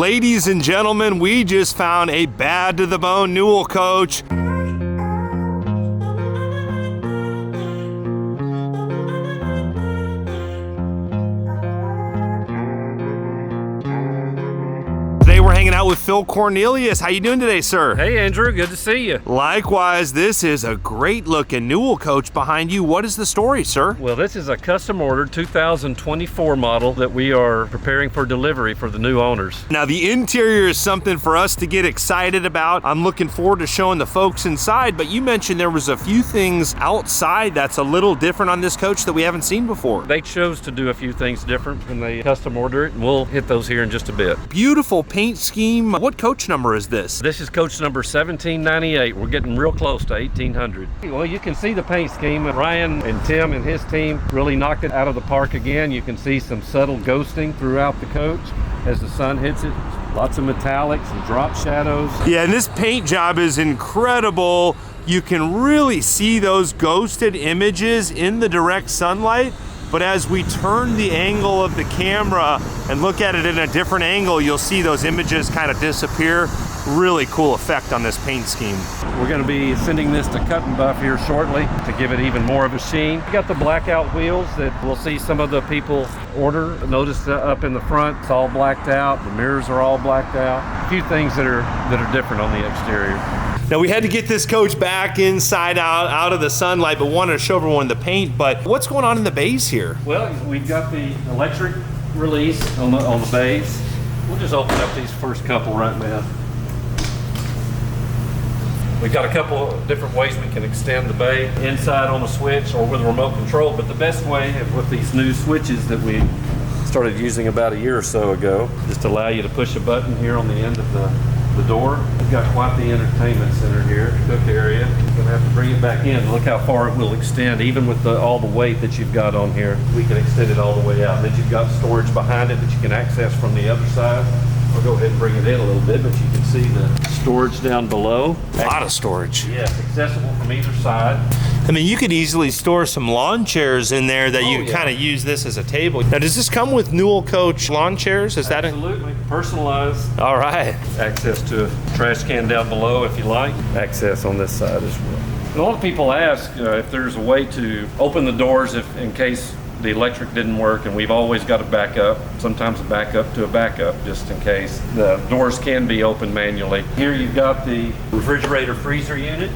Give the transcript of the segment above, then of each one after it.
Ladies and gentlemen, we just found a bad to the bone Newell coach. Today we're hanging out with Phil Cornelius. How you doing today, sir? Hey, Andrew. Good to see you. Likewise, this is a great looking Newell coach behind you. What is the story, sir? Well, this is a custom ordered 2024 model that we are preparing for delivery for the new owners. Now, the interior is something for us to get excited about. I'm looking forward to showing the folks inside, but you mentioned there was a few things outside that's a little different on this coach that we haven't seen before. They chose to do a few things different when they custom order it, and we'll hit those here in just a bit. Beautiful paint scheme. What coach number is this? This is coach number 1798. We're getting real close to 1800. Well, you can see the paint scheme. Ryan and Tim and his team really knocked it out of the park again. You can see some subtle ghosting throughout the coach as the sun hits it. Lots of metallics and drop shadows. Yeah, and this paint job is incredible. You can really see those ghosted images in the direct sunlight. But as we turn the angle of the camera and look at it in a different angle, you'll see those images kind of disappear. Really cool effect on this paint scheme. We're going to be sending this to cut and buff here shortly to give it even more of a sheen. We got the blackout wheels that we'll see some of the people order. Notice up in the front, it's all blacked out. The mirrors are all blacked out. A few things that are different on the exterior. Now, we had to get this coach back inside out of the sunlight, but wanted to show everyone the paint. But what's going on in the bays here? Well, we've got the electric release on the bays. We'll just open up these first couple right now. We've got a couple of different ways we can extend the bay, inside on a switch or with a remote control, but the best way is with these new switches that we started using about a year or so ago. Just allow you to push a button here on the end of the door. We've got quite the entertainment center here, cook area. You're gonna have to bring it back in. Look how far it will extend, even with all the weight that you've got on here. We can extend it all the way out. Then you've got storage behind it that you can access from the other side. I'll go ahead and bring it in a little bit, but you can see the storage down below. A lot of storage. Yes, accessible from either side. I mean, you could easily store some lawn chairs in there that you kind of use this as a table. Now, does this come with Newell coach lawn chairs? Is that absolutely personalized? All right. Access to a trash can down below if you like. Access on this side as well. And a lot of people ask if there's a way to open the doors in case the electric didn't work, and we've always got a backup, sometimes a backup to a backup, just in case. The doors can be opened manually. Here you've got the refrigerator freezer unit.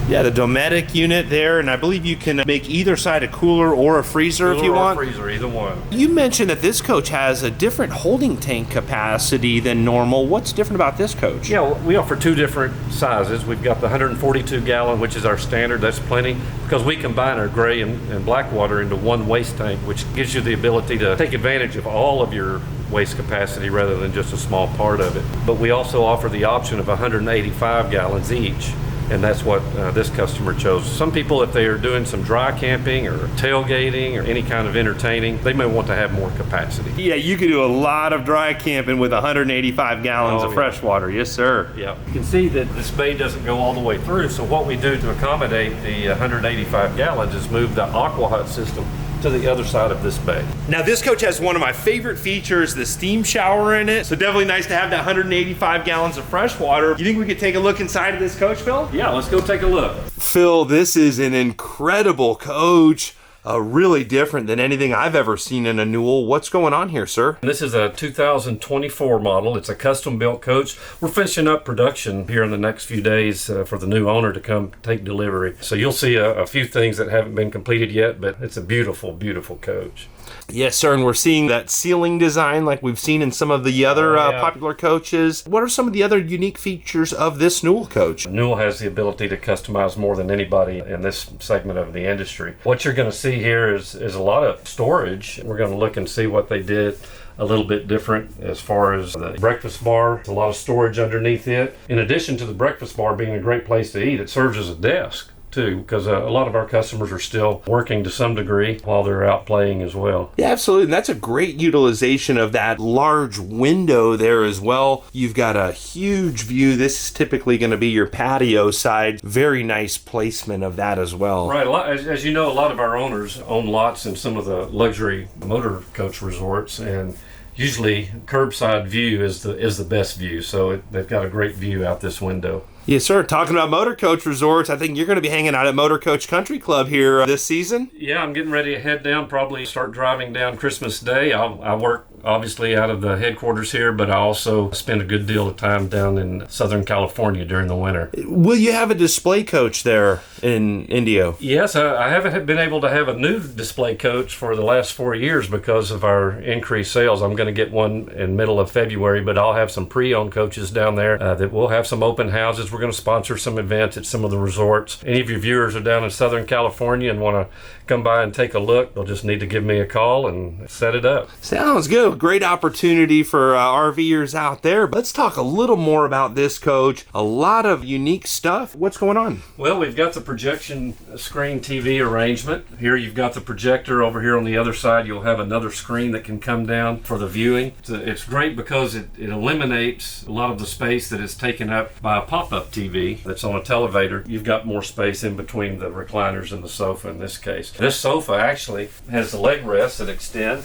Yeah, the Dometic unit there, and I believe you can make either side a cooler or a freezer if you want. Freezer, either one. You mentioned that this coach has a different holding tank capacity than normal. What's different about this coach? Yeah, well, we offer two different sizes. We've got the 142 gallon, which is our standard. That's plenty, because we combine our gray and black water into one waste tank, which gives you the ability to take advantage of all of your waste capacity rather than just a small part of it. But we also offer the option of 185 gallons each. And that's what this customer chose. Some people, if they are doing some dry camping or tailgating or any kind of entertaining, they may want to have more capacity. Yeah, you could do a lot of dry camping with 185 gallons of fresh water. Yes, sir. Yeah. You can see that this bay doesn't go all the way through, so what we do to accommodate the 185 gallons is move the Aqua Hut system to the other side of this bay. Now, this coach has one of my favorite features, the steam shower in it. So definitely nice to have that 185 gallons of fresh water. You think we could take a look inside of this coach, Phil? Yeah, let's go take a look. Phil, this is an incredible coach. Really different than anything I've ever seen in a Newell. What's going on here, sir? This is a 2024 model. It's a custom built coach. We're finishing up production here in the next few days for the new owner to come take delivery. So you'll see a few things that haven't been completed yet, but it's a beautiful, beautiful coach. Yes, sir, and we're seeing that ceiling design like we've seen in some of the other popular coaches. What are some of the other unique features of this Newell coach? Newell has the ability to customize more than anybody in this segment of the industry. What you're going to see here is a lot of storage. We're going to look and see what they did a little bit different as far as the breakfast bar. A lot of storage underneath it. In addition to the breakfast bar being a great place to eat, it serves as a desk too, because a lot of our customers are still working to some degree while they're out playing as well. Yeah, absolutely. And that's a great utilization of that large window there as well. You've got a huge view. This is typically going to be your patio side. Very nice placement of that as well. Right. As you know, a lot of our owners own lots in some of the luxury motor coach resorts, and usually curbside view is the best view. So they've got a great view out this window. Yes, sir. Talking about motor coach resorts, I think you're going to be hanging out at Motor Coach Country Club here this season. Yeah, I'm getting ready to head down, probably start driving down Christmas Day. I work obviously out of the headquarters here, but I also spend a good deal of time down in Southern California during the winter. Will you have a display coach there in Indio? Yes, I haven't been able to have a new display coach for the last 4 years because of our increased sales. I'm going to get one in middle of February, but I'll have some pre-owned coaches down there that will have some open houses. We're going to sponsor some events at some of the resorts. Any of your viewers are down in Southern California and want to come by and take a look, they'll just need to give me a call and set it up. Sounds good. Great opportunity for RVers out there. But let's talk a little more about this coach. A lot of unique stuff. What's going on? Well, we've got the projection screen TV arrangement. Here you've got the projector. Over here on the other side, you'll have another screen that can come down for the viewing. It's great because it eliminates a lot of the space that is taken up by a pop-up TV that's on a televator. You've got more space in between the recliners and the sofa in this case. This sofa actually has the leg rests that extend.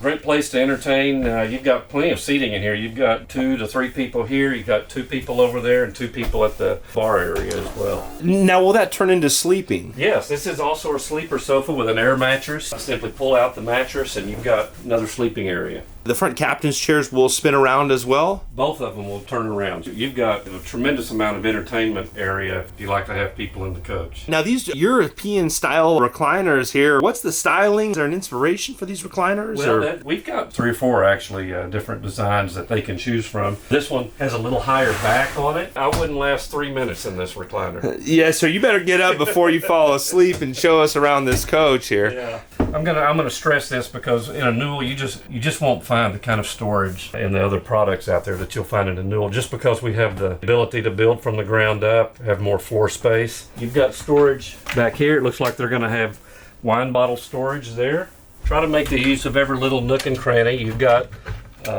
Great place to entertain. You've got plenty of seating in here. You've got 2 to 3 people here. You've got 2 people over there and 2 people at the bar area as well. Now, will that turn into sleeping? Yes, this is also a sleeper sofa with an air mattress. Simply pull out the mattress and you've got another sleeping area. The front captain's chairs will spin around as well? Both of them will turn around. You've got a tremendous amount of entertainment area if you like to have people in the coach. Now, these European style recliners here, what's the styling? Is there an inspiration for these recliners? Well, we've got 3 or 4 actually different designs that they can choose from. This one has a little higher back on it. I wouldn't last 3 minutes in this recliner. Yeah, so you better get up before you fall asleep and show us around this coach here. Yeah. I'm gonna stress this because in a Newell you just won't find the kind of storage and the other products out there that you'll find in a Newell, just because we have the ability to build from the ground up, have more floor space. You've got storage back here. It looks like they're gonna have wine bottle storage there. Try to make the use of every little nook and cranny. You've got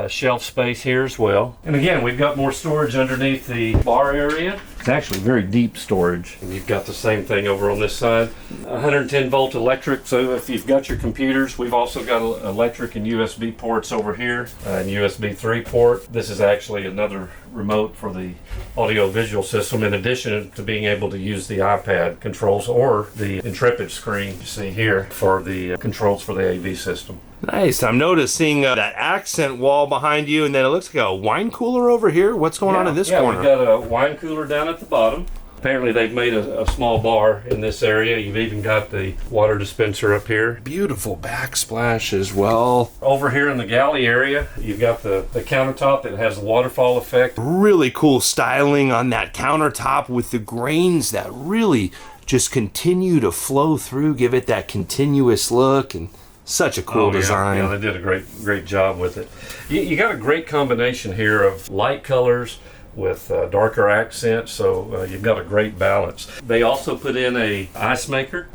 shelf space here as well. And again, we've got more storage underneath the bar area. It's actually very deep storage. And you've got the same thing over on this side. 110 volt electric, so if you've got your computers, we've also got electric and USB ports over here, and USB 3 port. This is actually another remote for the audio visual system, in addition to being able to use the iPad controls or the Intrepid screen you see here for the controls for the AV system. Nice. I'm noticing that accent wall behind you, and then it looks like a wine cooler over here. What's going on in this corner? We've got a wine cooler down at the bottom. Apparently they've made a small bar in this area. You've even got the water dispenser up here. Beautiful backsplash as well. Over here in the galley area, you've got the countertop that has a waterfall effect. Really cool styling on that countertop with the grains that really just continue to flow through, give it that continuous look, and such a cool design. Yeah, they did a great job with it. You got a great combination here of light colors with darker accents, so you've got a great balance. They also put in a ice maker,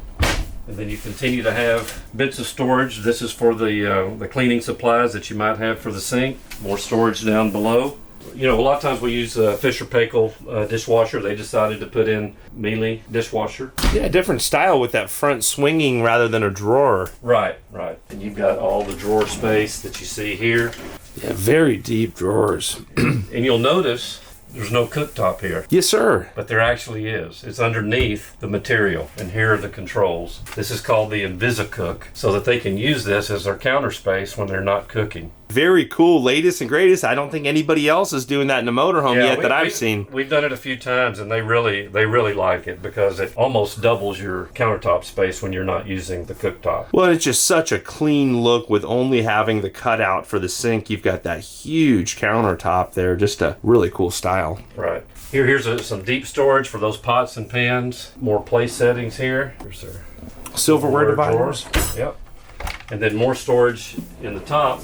and then you continue to have bits of storage. This is for the cleaning supplies that you might have for the sink. More storage down below. You know, a lot of times we use Fisher Paykel dishwasher. They decided to put in Miele dishwasher. Yeah, different style with that front swinging rather than a drawer. Right. And you've got all the drawer space that you see here. Yeah, very deep drawers. And you'll notice there's no cooktop here. Yes, sir. But there actually is. It's underneath the material, and here are the controls. This is called the InvisiCook, so that they can use this as their counter space when they're not cooking. Very cool, latest and greatest. I don't think anybody else is doing that in a motorhome yet that I've seen. We've done it a few times, and they really like it because it almost doubles your countertop space when you're not using the cooktop. Well, it's just such a clean look with only having the cutout for the sink. You've got that huge countertop there, just a really cool style. Right. Here's some deep storage for those pots and pans. More place settings here. Here's their silverware dividers. Drawers. Yep. And then more storage in the top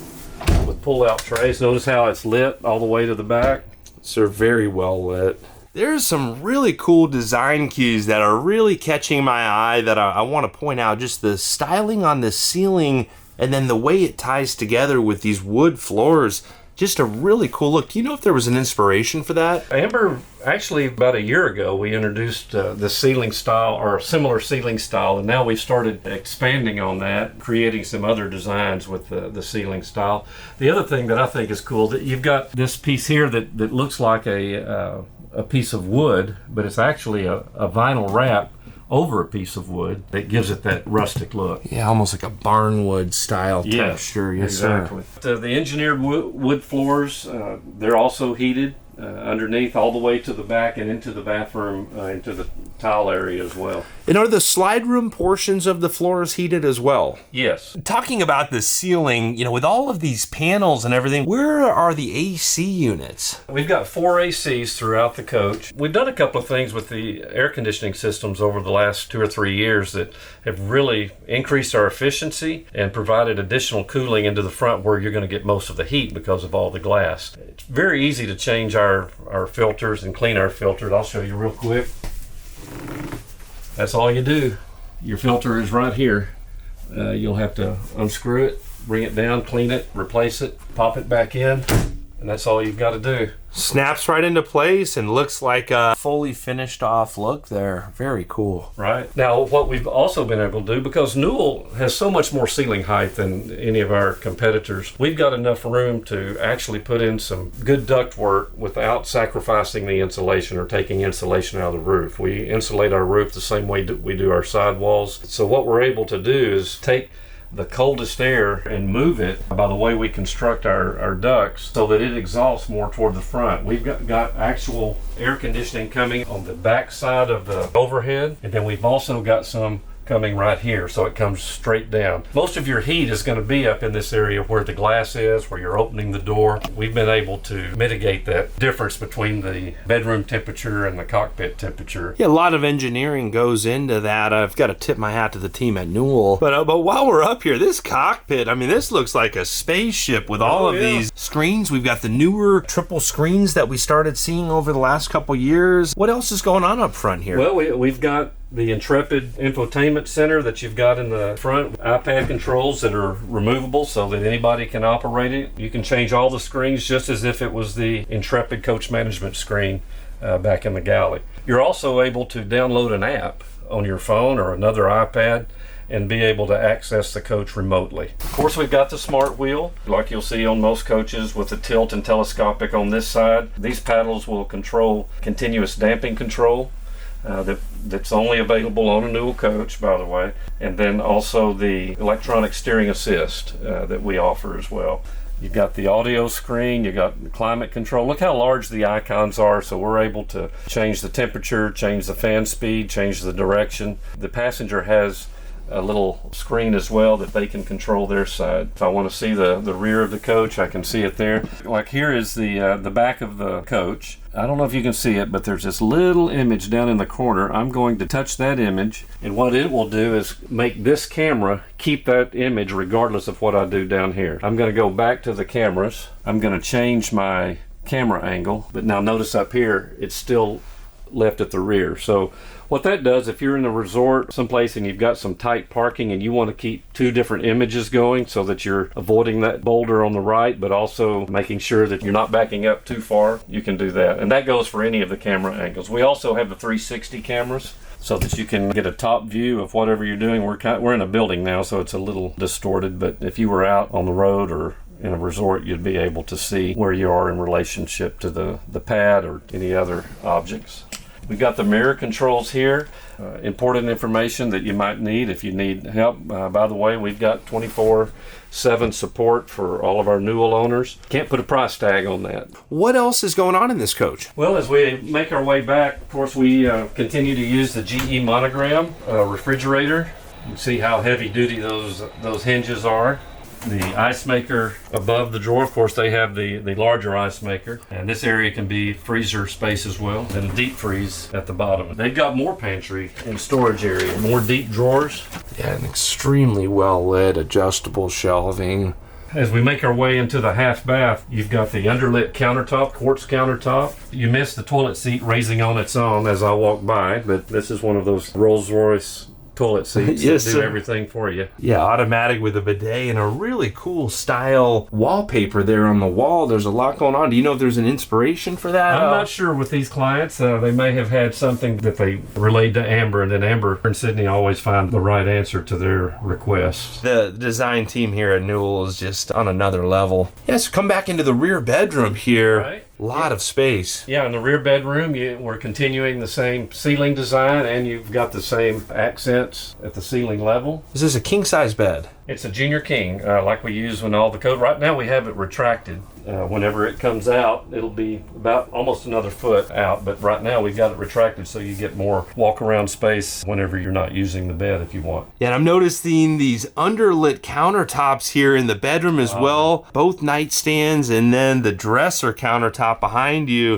with pull-out trays. Notice how it's lit all the way to the back. So very well lit. There's some really cool design cues that are really catching my eye that I want to point out. Just the styling on the ceiling and then the way it ties together with these wood floors. Just a really cool look. Do you know if there was an inspiration for that? Amber, actually about a year ago, we introduced the ceiling style or a similar ceiling style, and now we've started expanding on that, creating some other designs with the ceiling style. The other thing that I think is cool, that you've got this piece here that looks like a piece of wood, but it's actually a vinyl wrap over a piece of wood that gives it that rustic look. Yeah, almost like a barnwood style texture. Yes, exactly. sir. The engineered wood floors, they're also heated underneath all the way to the back and into the bathroom, into the tile area as well. And are the slide room portions of the floors heated as well? Yes. Talking about the ceiling, with all of these panels and everything, where are the AC units? We've got 4 ACs throughout the coach. We've done a couple of things with the air conditioning systems over the last 2 or 3 years that have really increased our efficiency and provided additional cooling into the front where you're going to get most of the heat because of all the glass. It's very easy to change our filters and clean our filters. I'll show you real quick. That's all you do. Your filter is right here. You'll have to unscrew it, bring it down, clean it, replace it, pop it back in, and that's all you've got to do. Snaps right into place and looks like a fully finished off look there. Very cool. Right. Now, what we've also been able to do, because Newell has so much more ceiling height than any of our competitors, we've got enough room to actually put in some good duct work without sacrificing the insulation or taking insulation out of the roof. We insulate our roof the same way we do our sidewalls. So what we're able to do is take the coldest air and move it by the way we construct our ducts so that it exhausts more toward the front. We've got actual air conditioning coming on the back side of the overhead, and then we've also got some coming right here, so it comes straight down. Most of your heat is going to be up in this area where the glass is, where you're opening the door. We've been able to mitigate that difference between the bedroom temperature and the cockpit temperature. Yeah, a lot of engineering goes into that. I've got to tip my hat to the team at Newell. But while we're up here, this cockpit, this looks like a spaceship with all of these screens. We've got the newer triple screens that we started seeing over the last couple years. What else is going on up front here? Well, we've got the Intrepid infotainment center that you've got in the front, iPad controls that are removable so that anybody can operate it. You can change all the screens just as if it was the Intrepid coach management screen back in the galley. You're also able to download an app on your phone or another iPad and be able to access the coach remotely. Of course, we've got the smart wheel, like you'll see on most coaches with the tilt and telescopic on this side. These paddles will control continuous damping control. That's only available on a Newell coach, by the way, and then also the electronic steering assist that we offer as well. You've got the audio screen, you've got the climate control. Look how large the icons are, so we're able to change the temperature, change the fan speed, change the direction. The passenger has a little screen as well that they can control their side. If I want to see the rear of the coach, I can see it there. Like here is the back of the coach. I don't know if you can see it, but there's this little image down in the corner. I'm going to touch that image, and what it will do is make this camera keep that image regardless of what I do down here. I'm going to go back to the cameras. I'm going to change my camera angle, but now notice up here, it's still left at the rear. So what that does, if you're in a resort someplace and you've got some tight parking and you want to keep 2 different images going so that you're avoiding that boulder on the right but also making sure that you're not backing up too far, you can do that. And that goes for any of the camera angles. We also have the 360 cameras so that you can get a top view of whatever you're doing. We're in a building now, so it's a little distorted, but if you were out on the road or in a resort, you'd be able to see where you are in relationship to the pad or any other objects. We've got the mirror controls here, important information that you might need if you need help. By the way, we've got 24/7 support for all of our Newell owners. Can't put a price tag on that. What else is going on in this coach? Well, as we make our way back, of course, we continue to use the GE monogram refrigerator. You can see how heavy duty those hinges are. The ice maker above the drawer, of course, they have the larger ice maker, and this area can be freezer space as well, and a deep freeze at the bottom. They've got more pantry and storage area, more deep drawers. Yeah, an extremely well lit adjustable shelving. As we make our way into the half bath, you've got the underlit countertop, quartz countertop. You missed the toilet seat raising on its own as I walked by, but this is one of those Rolls-Royce toilet seats Yes, that do sir. everything for you. Yeah, automatic with a bidet and a really cool style wallpaper there on the wall. There's a lot going on. Do you know if there's an inspiration for that? I'm not sure with these clients. They may have had something that they relayed to Amber, and then Amber and Sydney always find the right answer to their requests. The design team here at Newell is just on another level. Yes, come back into the rear bedroom here. Right. A lot of space. Yeah, in the rear bedroom, we're continuing the same ceiling design, and you've got the same accents at the ceiling level. Is this a king-size bed? It's a junior king, like we use when all the code. Right now we have it retracted. Whenever it comes out, it'll be about almost another foot out, but right now we've got it retracted so you get more walk-around space whenever you're not using the bed if you want. Yeah, and I'm noticing these underlit countertops here in the bedroom as well. Both nightstands and then the dresser countertop behind you.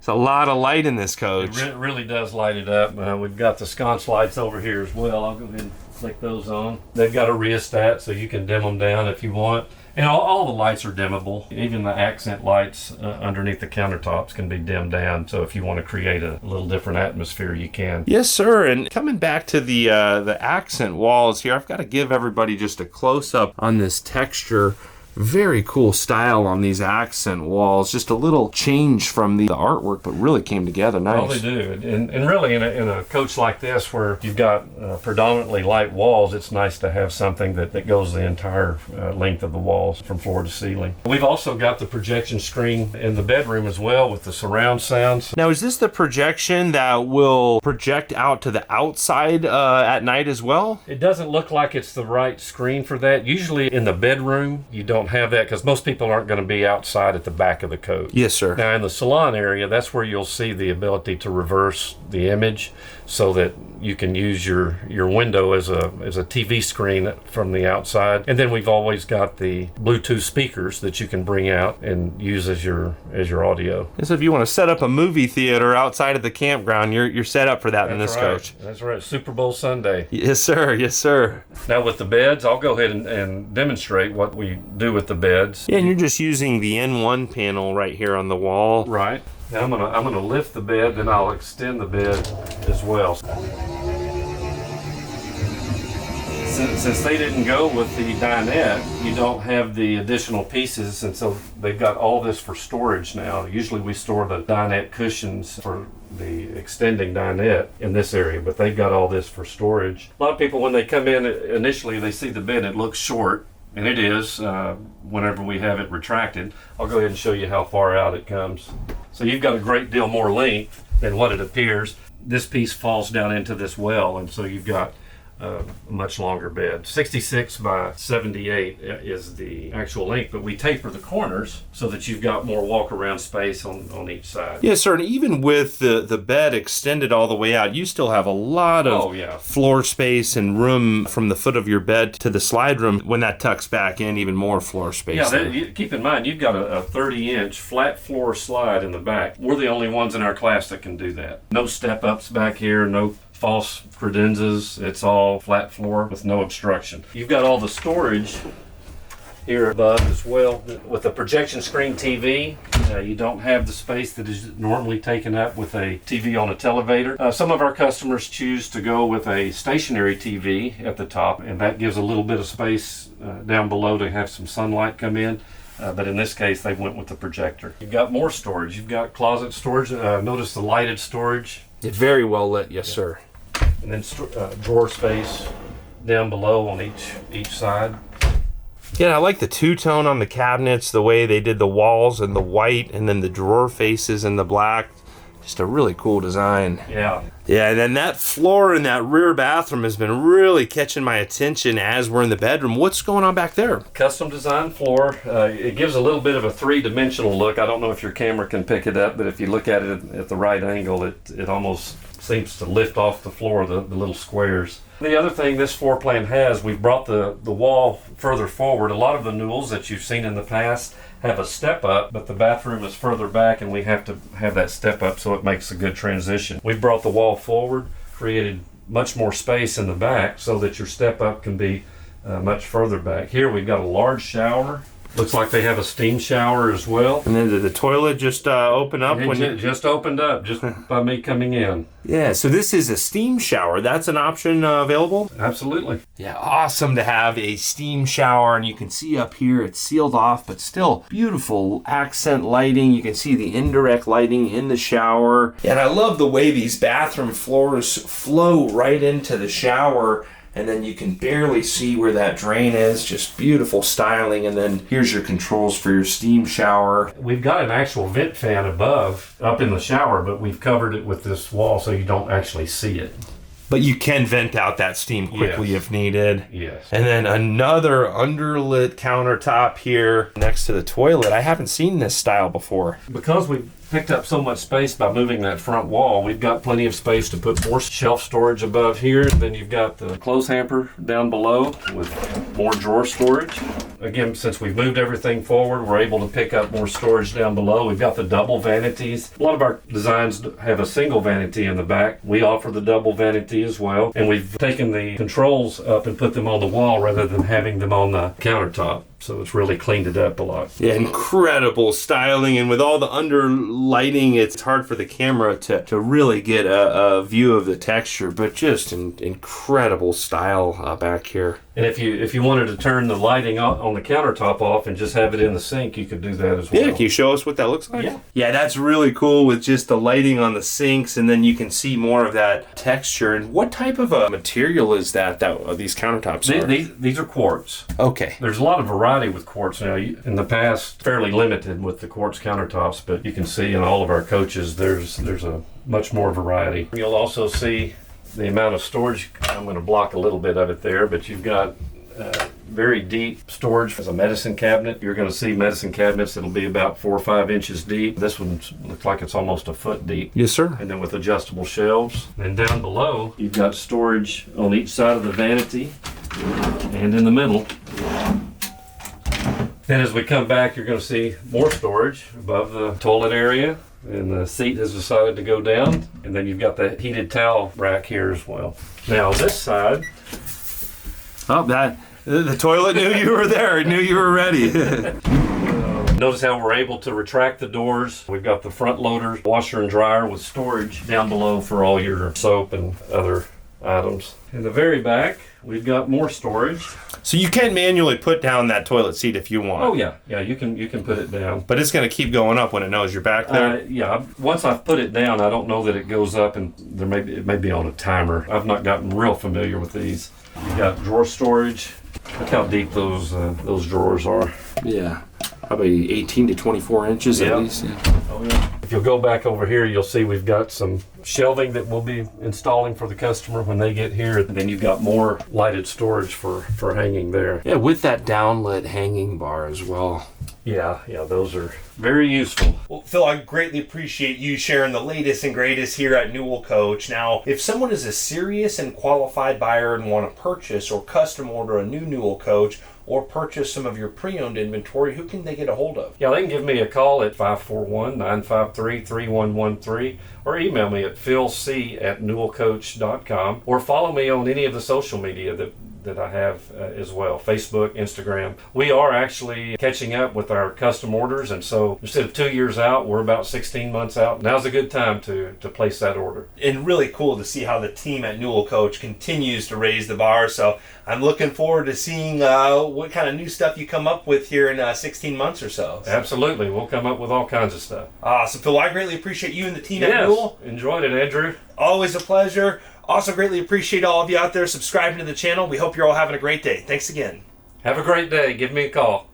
There's a lot of light in this coach. It really does light it up. We've got the sconce lights over here as well. I'll go ahead and flick those on. They've got a rheostat so you can dim them down if you want. And all the lights are dimmable. Even the accent lights underneath the countertops can be dimmed down. So if you want to create a little different atmosphere, you can. Yes, sir. And coming back to the accent walls here, I've got to give everybody just a close-up on this texture. Very cool style on these accent walls. Just a little change from the artwork, but really came together nice. Oh, they do. And really, in a coach like this, where you've got predominantly light walls, it's nice to have something that goes the entire length of the walls from floor to ceiling. We've also got the projection screen in the bedroom as well with the surround sounds. Now, is this the projection that will project out to the outside at night as well? It doesn't look like it's the right screen for that. Usually in the bedroom, you don't have that because most people aren't going to be outside at the back of the coach. Yes, sir. Now in the salon area, that's where you'll see the ability to reverse the image so that you can use your window as a TV screen from the outside. And then we've always got the Bluetooth speakers that you can bring out and use as your audio. And so if you want to set up a movie theater outside of the campground, you're set up for that in this coach. That's right. Super Bowl Sunday. Yes, sir. Yes, sir. Now with the beds, I'll go ahead and demonstrate what we do with the beds. Yeah, and you're just using the N1 panel right here on the wall. Right. Now I'm gonna lift the bed, then I'll extend the bed as well. Since they didn't go with the dinette, you don't have the additional pieces, and so they've got all this for storage now. Usually we store the dinette cushions for the extending dinette in this area, but they've got all this for storage. A lot of people, when they come in initially, they see the bed, it looks short, and it is whenever we have it retracted. I'll go ahead and show you how far out it comes. So you've got a great deal more length than what it appears. This piece falls down into this well, and so you've got a much longer bed. 66 by 78 is the actual length, but we taper the corners so that you've got more walk-around space on each side. Yes, sir. And even with the bed extended all the way out, you still have a lot of floor space and room from the foot of your bed to the slide room. When that tucks back in, even more floor space. Yeah, keep in mind, you've got a 30-inch flat floor slide in the back. We're the only ones in our class that can do that. No step-ups back here, no false credenzas. It's all flat floor with no obstruction. You've got all the storage here above as well. With a projection screen TV, you don't have the space that is normally taken up with a TV on a televator. Some of our customers choose to go with a stationary TV at the top, and that gives a little bit of space down below to have some sunlight come in. But in this case, they went with the projector. You've got more storage. You've got closet storage. Notice the lighted storage. It's very well lit, yes, sir. And then drawer space down below on each side. Yeah, I like the two-tone on the cabinets, the way they did the walls and the white, and then the drawer faces in the black. Just a really cool design. Yeah. Yeah, and then that floor in that rear bathroom has been really catching my attention as we're in the bedroom. What's going on back there? Custom design floor. It gives a little bit of a three-dimensional look. I don't know if your camera can pick it up, but if you look at it at the right angle, it almost seems to lift off the floor, the little squares. The other thing this floor plan has, we've brought the wall further forward. A lot of the Newells that you've seen in the past have a step up, but the bathroom is further back and we have to have that step up so it makes a good transition. We've brought the wall forward, created much more space in the back so that your step up can be much further back. Here we've got a large shower Looks like they have a steam shower as well. And then did the toilet just open up when you... just opened up just by me coming in. Yeah, so this is a steam shower. That's an option available? Absolutely. Yeah, awesome to have a steam shower, and you can see up here it's sealed off, but still beautiful accent lighting. You can see the indirect lighting in the shower. And I love the way these bathroom floors flow right into the shower, and then you can barely see where that drain is. Just beautiful styling. And then here's your controls for your steam shower. We've got an actual vent fan above, up in the shower, but we've covered it with this wall so you don't actually see it. But you can vent out that steam quickly if needed. Yes. And then another underlit countertop here next to the toilet. I haven't seen this style before. Because we've picked up so much space by moving that front wall, we've got plenty of space to put more shelf storage above here. Then you've got the clothes hamper down below with more drawer storage. Again, since we've moved everything forward, we're able to pick up more storage down below. We've got the double vanities. A lot of our designs have a single vanity in the back. We offer the double vanity as well. And we've taken the controls up and put them on the wall rather than having them on the countertop. So it's really cleaned it up a lot. Yeah, incredible styling, and with all the under lighting, it's hard for the camera to really get a view of the texture, but just an incredible style back here. And if you wanted to turn the lighting on the countertop off and just have it in the sink, you could do that as well. Yeah, can you show us what that looks like? Yeah. Yeah, that's really cool with just the lighting on the sinks, and then you can see more of that texture. And what type of a material is that these countertops are? These are quartz. Okay. There's a lot of variety with quartz now. In the past, fairly limited with the quartz countertops, but you can see in all of our coaches there's a much more variety. You'll also see the amount of storage. I'm going to block a little bit of it there, but you've got very deep storage as a medicine cabinet. You're going to see medicine cabinets that'll be about 4 or 5 inches deep. This one looks like it's almost a foot deep. Yes, sir. And then with adjustable shelves. And down below, you've got storage on each side of the vanity and in the middle. Then as we come back, you're going to see more storage above the toilet area, and the seat has decided to go down. And then you've got the heated towel rack here as well. Now this side. Oh, the toilet knew you were there. It knew you were ready. Notice how we're able to retract the doors. We've got the front loader, washer and dryer with storage down below for all your soap and other items. In the very back, we've got more storage. So you can manually put down that toilet seat if you want. Oh yeah, you can put it down. But it's going to keep going up when it knows you're back there. Yeah, once I've put it down, I don't know that it goes up, and it may be on a timer. I've not gotten real familiar with these. You got drawer storage. Look how deep those drawers are. Yeah, probably 18 to 24 inches at least. Yeah. Oh yeah. If you'll go back over here, you'll see we've got some shelving that we'll be installing for the customer when they get here. And then you've got more lighted storage for hanging there. Yeah, with that downlit hanging bar as well. Yeah, those are very useful. Well, Phil, I greatly appreciate you sharing the latest and greatest here at Newell Coach. Now, if someone is a serious and qualified buyer and want to purchase or custom order a new Newell Coach, or purchase some of your pre-owned inventory, who can they get a hold of? Yeah, they can give me a call at 541-953-3113 or email me at philc@newellcoach.com, or follow me on any of the social media that I have as well, Facebook, Instagram. We are actually catching up with our custom orders, and so instead of 2 years out, we're about 16 months out. Now's a good time to place that order. And really cool to see how the team at Newell Coach continues to raise the bar, so I'm looking forward to seeing what kind of new stuff you come up with here in 16 months or so. Absolutely, we'll come up with all kinds of stuff. Awesome, Phil, I greatly appreciate you and the team at Newell. Enjoyed it, Andrew. Always a pleasure. Also greatly appreciate all of you out there subscribing to the channel. We hope you're all having a great day. Thanks again. Have a great day. Give me a call.